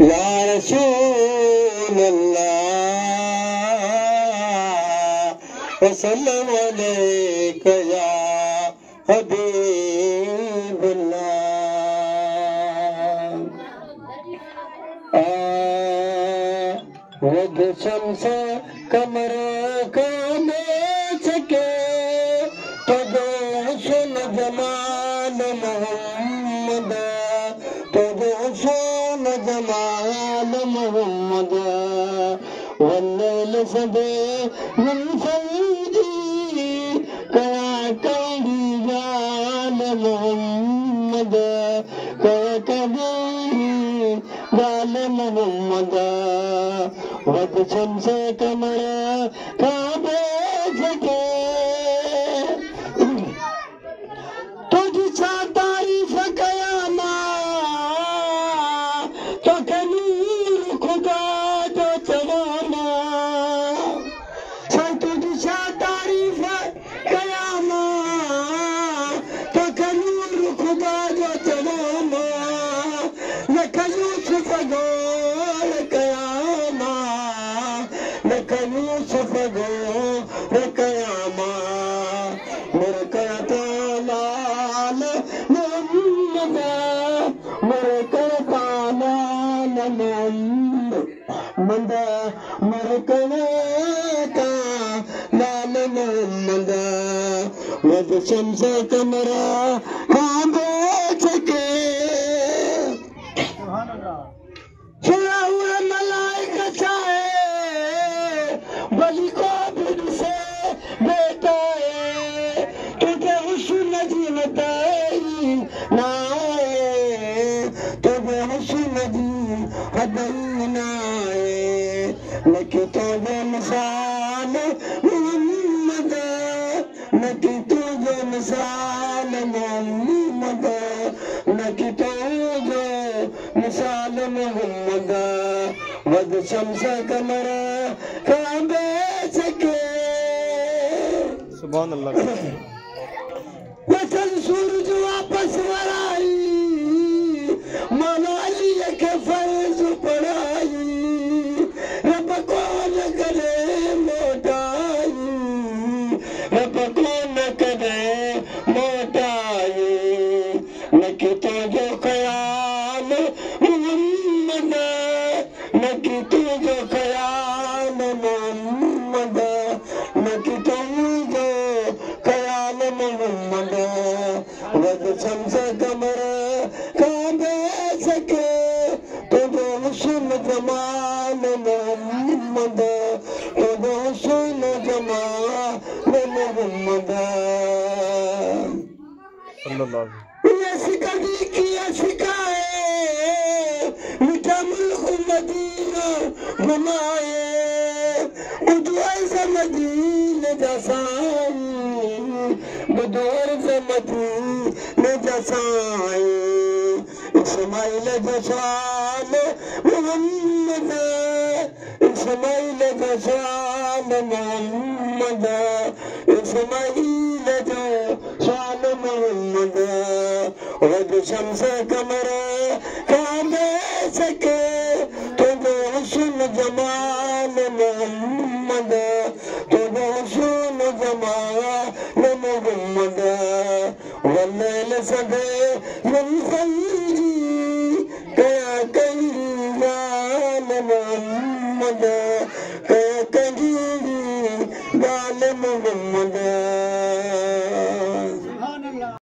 या रसूल अल्लाह वसल्लम अलैका या हबीब अल्लाह वद शम्स कमर का सके तो सुन जमाल मोहम्मद तो सुन जमाल मोहम्मद वल्लैल सदे मन सईदी कया कड़ी जाल मोहम्मद कया कड़ी जाल मोहम्मद वद शम्स कमर काबे सके तुझी सा तारीफ कयामा तो कनूर खुदा जो चवाना सन तुझी सा तारीफ कयामा तो कनूर खुदा जो चवाना लख यूसुफ गोर कयामा लख यूसुफ गोर कयामा मेरे कहता लाल मोहम्मद मेरे कहता लाल मोहम्मद मेरे कहता लाल मोहम्मद वद शम्स कमरा काबे सके सुना हुआ मलाइका चाहे बलि को फिर से बेटा तुझे हुस्न जीवता नाए तुझे हुस्न जी हदई नाए नकी तुझे मिसाल मोहम्मद नकी तुझे मिसाल मोहम्मद नकी तुझे मिसाल मोहम्मद वद शम्स कमर काबे सके सुभान अल्लाह वचन सूरज वापस वराई मौलाली के फर्ज पढ़ाई रब को न करे मोटाई रब को न करे मोटाई न कि तुझो ख्याल मोहम्मद न कि तुझो ख्याल मोहम्मद न कि तुझो ख्याल मोहम्मद वद शम्स कमर काबे सके तुझो हुस्न जमाल मोहम्मद तुझो हुस्न जमाल मोहम्मद कभी किया शिकाए मीठा मुल्क मदीना घुमाए उद्वार से मदीने जसाई बुदौर से मदीने जसाई इस्माइल जशान मोहम्मद इस्माइल जशान मोहम्मद इस्माइल जशान मोहम्मद वद शम्स कमर काबे सके तुझे हुस्न जमाल मोहम्मद तुझे हुस्न जमाल मोहम्मद वल्लैल सदे मन सईदी कया कड़ी जाल मोहम्मद कया कड़ी जाल मोहम्मद